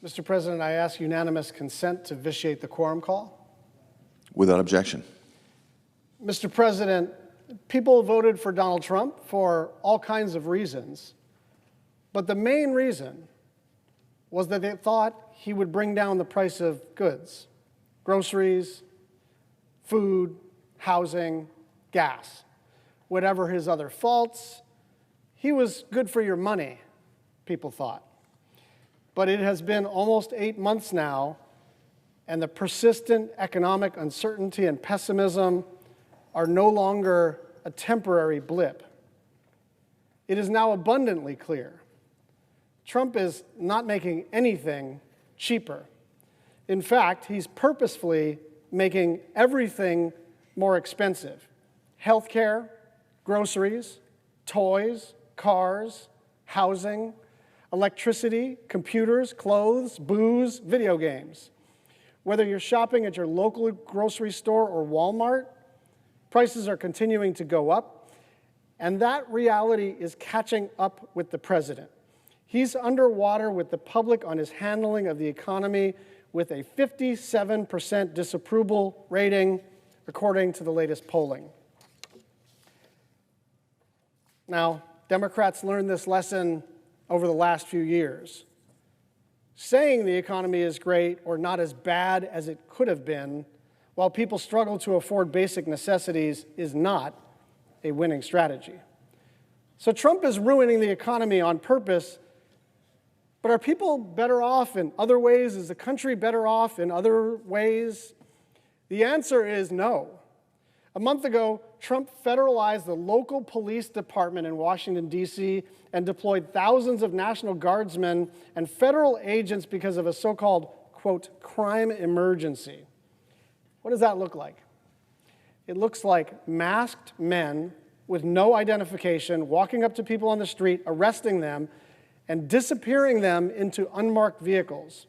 Mr. President, I ask unanimous consent to vitiate the quorum call. Without objection. Mr. President, people voted for Donald Trump for all kinds of reasons, but the main reason was that they thought he would bring down the price of goods, groceries, food, housing, gas. Whatever his other faults, he was good for your money, people thought. But it has been almost 8 months now, and the persistent economic uncertainty and pessimism are no longer a temporary blip. It is now abundantly clear Trump is not making anything cheaper. In fact, he's purposefully making everything more expensive. Healthcare, groceries, toys, cars, housing, electricity, computers, clothes, booze, video games. Whether you're shopping at your local grocery store or Walmart, prices are continuing to go up, and that reality is catching up with the president. He's underwater with the public on his handling of the economy with a 57% disapproval rating, according to the latest polling. Now, Democrats learned this lesson over the last few years. Saying the economy is great or not as bad as it could have been while people struggle to afford basic necessities is not a winning strategy. So Trump is ruining the economy on purpose, but are people better off in other ways? Is the country better off in other ways? The answer is no. A month ago, Trump federalized the local police department in Washington, D.C., and deployed thousands of National Guardsmen and federal agents because of a so-called, quote, crime emergency. What does that look like? It looks like masked men with no identification walking up to people on the street, arresting them, and disappearing them into unmarked vehicles.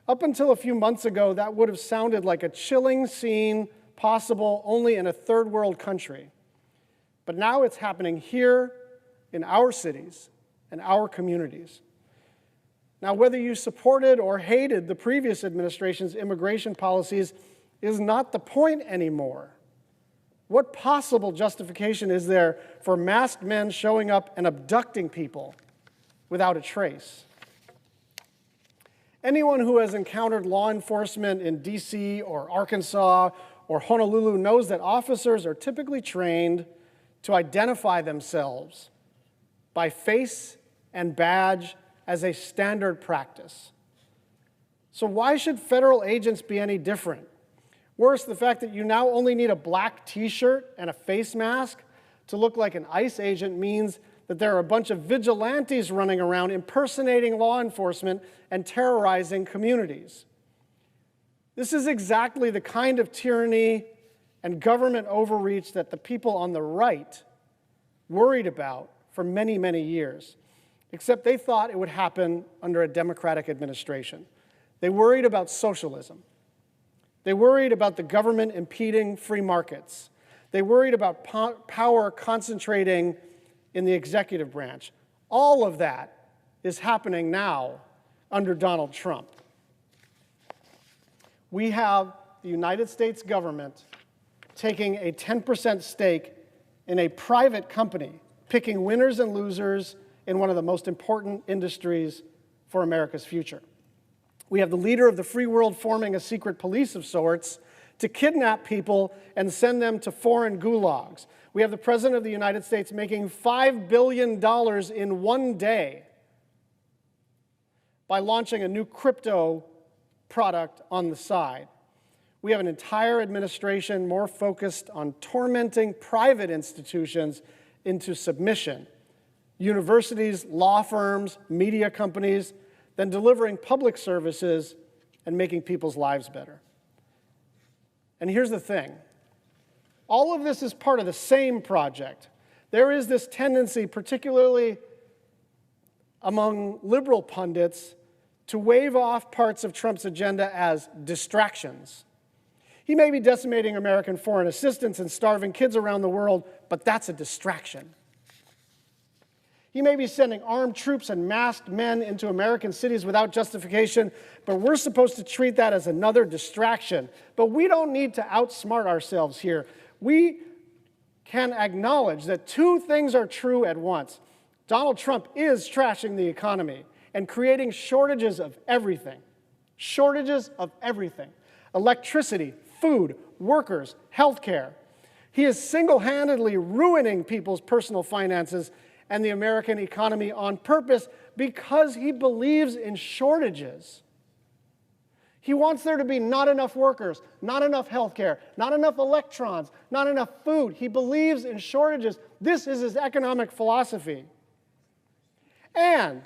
Up until a few months ago, that would have sounded like a chilling scene possible only in a third world country. But now it's happening here in our cities and our communities. Now, whether you supported or hated the previous administration's immigration policies is not the point anymore. What possible justification is there for masked men showing up and abducting people without a trace? Anyone who has encountered law enforcement in D.C. or Arkansas or Honolulu knows that officers are typically trained to identify themselves by face and badge as a standard practice. So why should federal agents be any different? Worse, the fact that you now only need a black t-shirt and a face mask to look like an ICE agent means that there are a bunch of vigilantes running around impersonating law enforcement and terrorizing communities. This is exactly the kind of tyranny and government overreach that the people on the right worried about for many, many years, except they thought it would happen under a Democratic administration. They worried about socialism. They worried about the government impeding free markets. They worried about power concentrating in the executive branch. All of that is happening now under Donald Trump. We have the United States government taking a 10% stake in a private company, picking winners and losers in one of the most important industries for America's future. We have the leader of the free world forming a secret police of sorts to kidnap people and send them to foreign gulags. We have the President of the United States making $5 billion in one day by launching a new crypto product on the side. We have an entire administration more focused on tormenting private institutions into submission, universities, law firms, media companies, than delivering public services and making people's lives better. And here's the thing. All of this is part of the same project. There is this tendency, particularly among liberal pundits, to wave off parts of Trump's agenda as distractions. He may be decimating American foreign assistance and starving kids around the world, but that's a distraction. He may be sending armed troops and masked men into American cities without justification, but we're supposed to treat that as another distraction. But we don't need to outsmart ourselves here. We can acknowledge that two things are true at once. Donald Trump is trashing the economy and creating shortages of everything. Shortages of everything. Electricity, food, workers, healthcare. He is single-handedly ruining people's personal finances and the American economy on purpose because he believes in shortages. He wants there to be not enough workers, not enough healthcare, not enough electrons, not enough food. He believes in shortages. This is his economic philosophy. And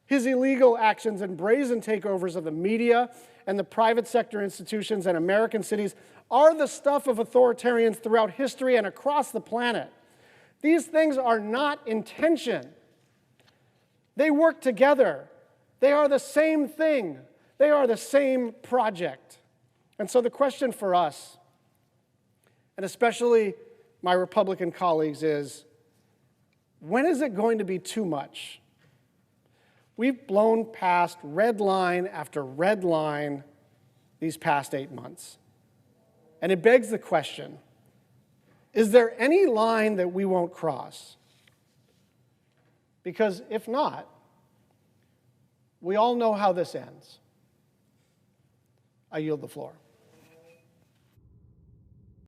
his illegal actions and brazen takeovers of the media and the private sector institutions and American cities are the stuff of authoritarians throughout history and across the planet. These things are not in tension. They work together. They are the same thing. They are the same project. And so the question for us, and especially my Republican colleagues, is when is it going to be too much? We've blown past red line after red line these past 8 months. And it begs the question, is there any line that we won't cross? Because if not, we all know how this ends. I yield the floor.